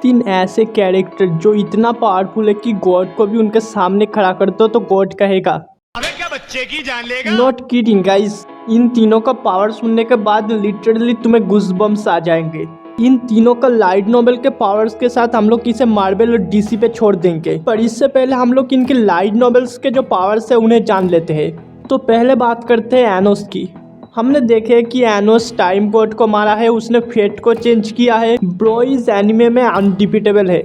तीन ऐसे कैरेक्टर जो इतना पावरफुल है कि गॉड को भी उनके सामने खड़ा कर दो तो गॉड कहेगा अबे क्या बच्चे की जान लेगा। Not kidding guys. इन तीनों का पावर सुनने के बाद लिटरली तुम्हें गूज़बम्प्स आ जाएंगे। इन तीनों का लाइट नोवेल के पावर्स के साथ हम लोग इसे मार्वल और डीसी पे छोड़ देंगे, पर इससे पहले हम लोग इनके लाइट नोवेल्स के जो पावर्स है उन्हें जान लेते हैं। तो पहले बात करते हैं एनोस की। हमने देखे कि एनोस टाइम गॉड को मारा है, उसने फेट को चेंज किया है। ब्रो इस एनिमे में अनडिफिटेबल है,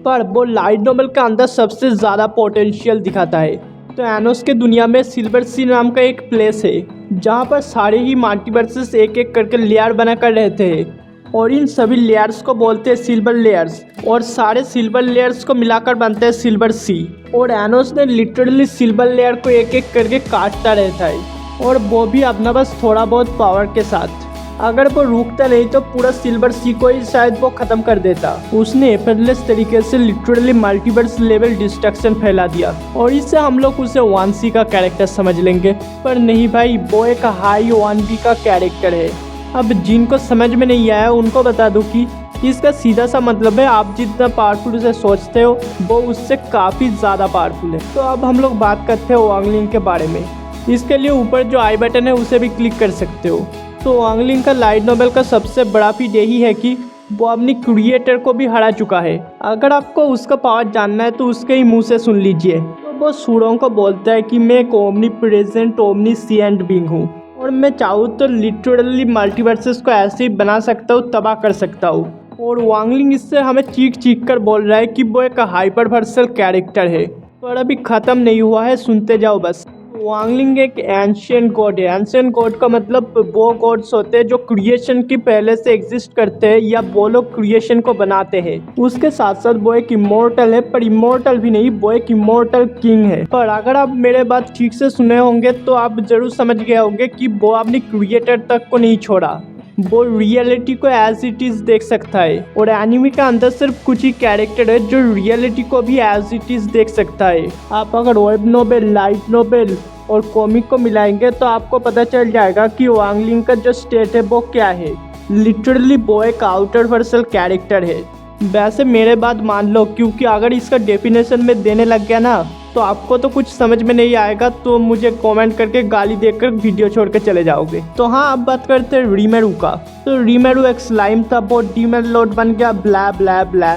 पर वो लाइट नोवेल के अंदर सबसे ज़्यादा पोटेंशियल दिखाता है। तो एनोस के दुनिया में सिल्वर सी नाम का एक प्लेस है जहाँ पर सारे ही मल्टीवर्सेस एक एक करके लेयर बनाकर रहते हैं, और इन सभी लेयर्स को बोलते हैं सिल्वर लेयर्स, और सारे सिल्वर लेयर्स को मिलाकर बनते हैं सिल्वर सी। और एनोस ने लिटरली सिल्वर लेयर को एक एक करके काटता रहता है, और वो भी अपना बस थोड़ा बहुत पावर के साथ। अगर वो रुकता नहीं तो पूरा सिल्वर सी को ही शायद वो खत्म कर देता। उसने एफर्टलेस तरीके से लिटरली मल्टीवर्स लेवल डिस्ट्रक्शन फैला दिया, और इससे हम लोग उसे 1C का कैरेक्टर समझ लेंगे। पर नहीं भाई, वो एक हाई 1B का कैरेक्टर है। अब जिनको समझ में नहीं आया उनको बता दूं कि इसका सीधा सा मतलब है आप जितना पावरफुल उसे सोचते हो वो उससे काफ़ी ज़्यादा पावरफुल है। तो अब हम लोग बात करते हैं वांगलिंग के बारे में। इसके लिए ऊपर जो आई बटन है उसे भी क्लिक कर सकते हो। तो वांगलिंग का लाइट नोवेल का सबसे बड़ा फीट यही है कि वो अपनी क्रिएटर को भी हरा चुका है। अगर आपको उसका पावर जानना है तो उसके ही मुंह से सुन लीजिए। तो वो सूरों को बोलता है कि मैं एक ओमनी प्रेजेंट ओमनीसिएंट बीइंग हूँ, और मैं चाहूँ तो लिटरली मल्टीवर्सेस को ऐसे ही बना सकता हूँ, तबाह कर सकता हूँ। और वांगलिंग इससे हमें चीख चीख कर बोल रहा है कि वो एक हाइपरवर्सल कैरेक्टर है, पर अभी ख़त्म नहीं हुआ है, सुनते जाओ बस। वांगलिंग एक एंशिएंट गॉड है। एंशिएंट गॉड का मतलब वो गॉड्स होते हैं जो क्रिएशन की पहले से एग्जिस्ट करते हैं, या वो लोग क्रिएशन को बनाते हैं। उसके साथ साथ वो एक इमोर्टल है, पर इमोर्टल भी नहीं, वो एक इमोर्टल किंग है। पर अगर आप मेरे बात ठीक से सुने होंगे तो आप जरूर समझ गए होंगे कि वो अपनी क्रिएटर तक को नहीं छोड़ा, वो रियलिटी को एज इट इज देख सकता है। और एनिमे के अंदर सिर्फ कुछ ही कैरेक्टर है जो रियलिटी को भी एज इट इज देख सकता है। आप अगर वेब नोवेल, लाइट नोवेल और कॉमिक को मिलाएंगे तो आपको पता चल जाएगा कि वांगलिंग का जो स्टेट है वो क्या है। लिटरली वो एक आउटर वर्सल कैरेक्टर है। वैसे मेरे बात मान लो, क्योंकि अगर इसका डेफिनेशन में देने लग गया ना तो आपको तो कुछ समझ में नहीं आएगा, तो मुझे कमेंट करके गाली देकर वीडियो छोड़ के चले जाओगे। तो हाँ, अब बात करते हैं रीमेरू का। तो रीमेरू एक स्लाइम था, वो डीमन लॉर्ड बन गया, ब्ला ब्ला ब्ला।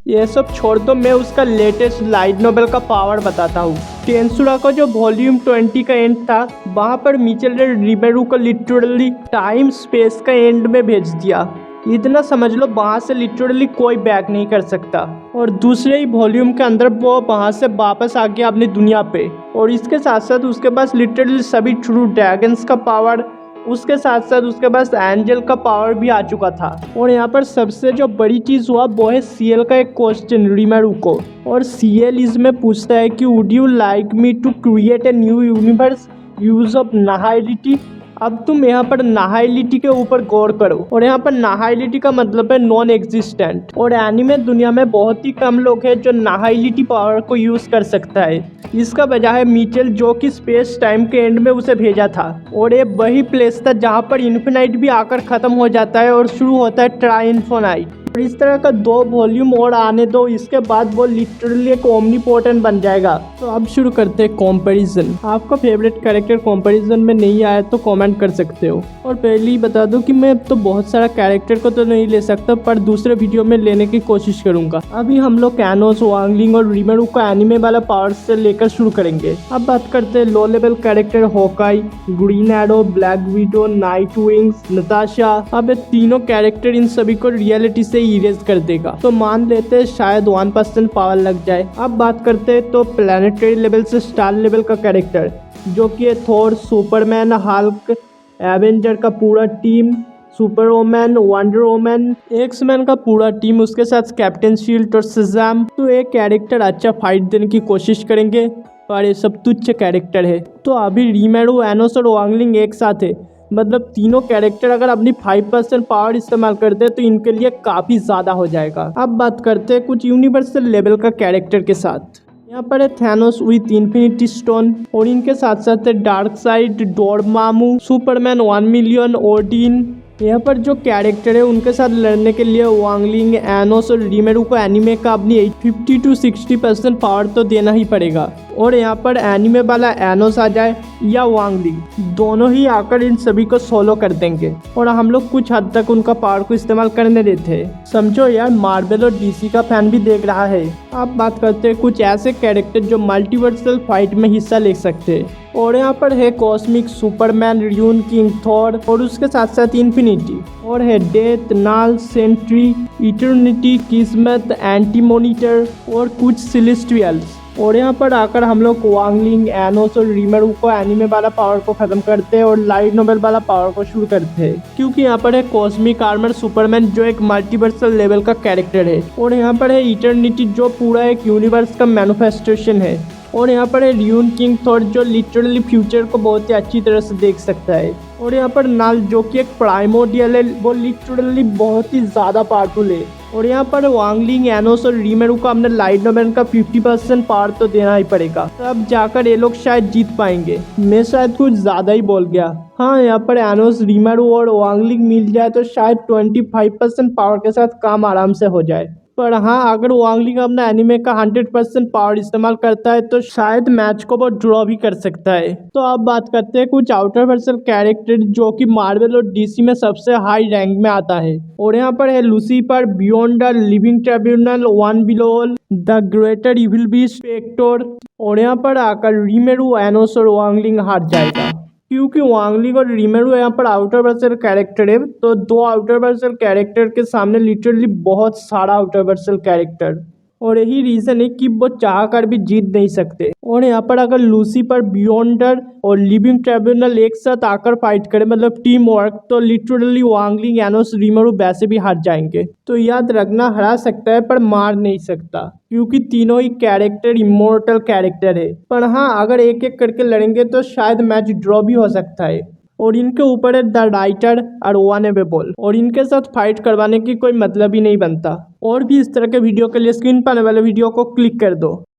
ये सब छोड़ दो, मैं उसका लेटेस्ट लाइट नोवेल का पावर बताता हूँ। टेंसुरा का जो वॉल्यूम 20 का एंड था, वहाँ पर मिचेल ने रीमेरू को लिटरली टाइम स्पेस का एंड में भेज दिया। इतना समझ लो, वहाँ से लिटरली कोई बैक नहीं कर सकता। और दूसरे ही वॉल्यूम के अंदर वो वहाँ से वापस आ गया अपनी दुनिया पे, और इसके साथ साथ उसके पास लिटरली सभी ट्रू ड्रैगन्स का पावर, उसके साथ साथ उसके पास एंजल का पावर भी आ चुका था। और यहाँ पर सबसे जो बड़ी चीज़ हुआ वो है सीएल का एक क्वेश्चन रीमेरू को, और सीएल इसमें पूछता है कि would you like me to create a new universe use of nihility. अब तुम यहाँ पर नाहाइलिटी के ऊपर गौर करो, और यहाँ पर नाहाइलिटी का मतलब है नॉन एग्जिस्टेंट। और एनिमे दुनिया में बहुत ही कम लोग हैं जो नाहाइलिटी पावर को यूज कर सकता है। इसका वजह है मिचेल, जो कि स्पेस टाइम के एंड में उसे भेजा था, और ये वही प्लेस था जहाँ पर इन्फिनाइट भी आकर खत्म हो जाता है और शुरू होता है ट्राइन्फोनाइट। और इस तरह का 2 वॉल्यूम और आने दो, इसके बाद वो लिटरली एक ओमनीपोटेंट बन जाएगा। तो अब शुरू करते हैं कंपैरिजन। आपका फेवरेट कैरेक्टर कंपैरिजन में नहीं आया तो कमेंट कर सकते हो। और पहले ही बता दूं कि मैं तो बहुत सारा कैरेक्टर को तो नहीं ले सकता, पर दूसरे वीडियो में लेने की कोशिश करूंगा। अभी हम लोग एनोस, वांगलिंग और रीमेरू को एनिमे वाला पावर से लेकर शुरू करेंगे। अब बात करते हैं low level character Hawkeye, green arrow, black window, night wings, Natasha. अब ये तीनों कैरेक्टर इन सभी को रियलिटी से इरेज कर देगा, तो मान लेते हैं शायद 1% पावर लग जाए। अब बात करते हैं तो प्लैनेटरी लेवल से स्टार लेवल का कैरेक्टर, जो कि है थॉर, सुपरमैन, हल्क, एवेंजर का पूरा team, super woman, wonder woman, X man का पूरा टीम, उसके साथ कैप्टन शील्ड और शज़ाम। तो एक कैरेक्टर अच्छा फाइट देने की कोशिश करेंगे, पर ये सब तुच्छ कैरेक्टर है। तो अभी रीमेरू, एनोस और वांगलिंग एक साथ है, मतलब तीनों कैरेक्टर अगर अपनी 5% पावर इस्तेमाल करते हैं तो इनके लिए काफ़ी ज़्यादा हो जाएगा। अब बात करते हैं कुछ यूनिवर्सल लेवल का कैरेक्टर के साथ। यहाँ पर है थैनोस विथ इन्फिनिटी स्टोन, और इनके साथ साथ है dark side, Dormammu, Superman 1 million, Odin, यहाँ पर जो कैरेक्टर है उनके साथ लड़ने के लिए वांगलिंग, एनोस और रीमेरू को एनिमे का अपनी 50 to 60% पावर तो देना ही पड़ेगा। और यहाँ पर एनिमे वाला एनोस आ जाए या वांगलिंग, दोनों ही आकर इन सभी को सोलो कर देंगे और हम लोग कुछ हद तक उनका पावर को इस्तेमाल करने देते हैं। समझो यार, मार्वल और डीसी का फैन भी देख रहा है। अब बात करते हैं कुछ ऐसे कैरेक्टर जो मल्टीवर्सल फाइट में हिस्सा ले सकते हैं। और यहाँ पर है cosmic Superman, ruin king, Thor और उसके साथ साथ इन्फिनिटी। और है डेथ, नाल, सेंट्री, इटर्निटी, किस्मत, एंटी मॉनिटर और कुछ सेलेस्टियल्स। और यहाँ पर आकर हम लोग वांगलिंग, एनोस और रीमेरू को एनिमे वाला पावर को खत्म करते हैं और लाइट नोवेल वाला पावर को शुरू करते हैं, क्योंकि यहाँ पर है कॉस्मिक आर्मर सुपरमैन जो एक मल्टीवर्सल लेवल का कैरेक्टर है। और यहाँ पर है इटर्निटी जो पूरा एक यूनिवर्स का मैनिफेस्टेशन है। और यहाँ पर है र्यून किंग थॉर जो लिटरली फ्यूचर को बहुत ही अच्छी तरह से देख सकता है। और यहाँ पर नाल जो कि एक प्राइमोर्डियल है, वो लिटरली बहुत ही ज़्यादा पावरफुल है। और यहाँ पर वांगलिंग, एनोस और रीमेरू को हमने लाइट नोवेल का 50% पावर तो देना ही पड़ेगा, तब जाकर ये लोग शायद जीत पाएंगे। मैं शायद कुछ ज़्यादा ही बोल गया। हाँ, यहाँ पर एनोस, रीमेरू और वांगलिंग मिल जाए तो शायद 25% पावर के साथ काम आराम से हो जाए। पर हाँ, अगर वांगलिंग अपना एनिमे का 100% पावर इस्तेमाल करता है तो शायद मैच को वो ड्रॉ भी कर सकता है। तो अब बात करते हैं कुछ आउटर वर्सल कैरेक्टर जो कि मार्वल और डीसी में सबसे हाई रैंक में आता है। और यहाँ पर है Lucifer, beyond the living tribunal, one below all, the greater evil beast, Spectre. और यहाँ पर आकर रीमेरू, एनोस और वांगलिंग हार जाएगा, क्योंकि वांगलिंग और रीमेरू यहाँ पर आउटर वर्सल कैरेक्टर है। तो दो आउटर वर्सल कैरेक्टर के सामने लिटरली बहुत सारा आउटर वर्सल कैरेक्टर, और यही रीज़न है कि वो चाह कर भी जीत नहीं सकते। और यहाँ पर अगर लूसीफर, बियॉन्डर और लिविंग ट्रिब्यूनल एक साथ आकर फाइट करे, मतलब टीम वर्क, तो लिटरली वांगलिंग, एनोस, रीमेरू वैसे भी हार जाएंगे। तो याद रखना, हरा सकता है पर मार नहीं सकता, क्योंकि तीनों ही कैरेक्टर इमोर्टल कैरेक्टर है। पर हाँ, अगर एक एक करके लड़ेंगे तो शायद मैच ड्रॉ भी हो सकता है। और इनके ऊपर है द राइटर और अनअवेलेबल, और इनके साथ फाइट करवाने की कोई मतलब ही नहीं बनता। और भी इस तरह के वीडियो के लिए स्क्रीन पर आने वाले वीडियो को क्लिक कर दो।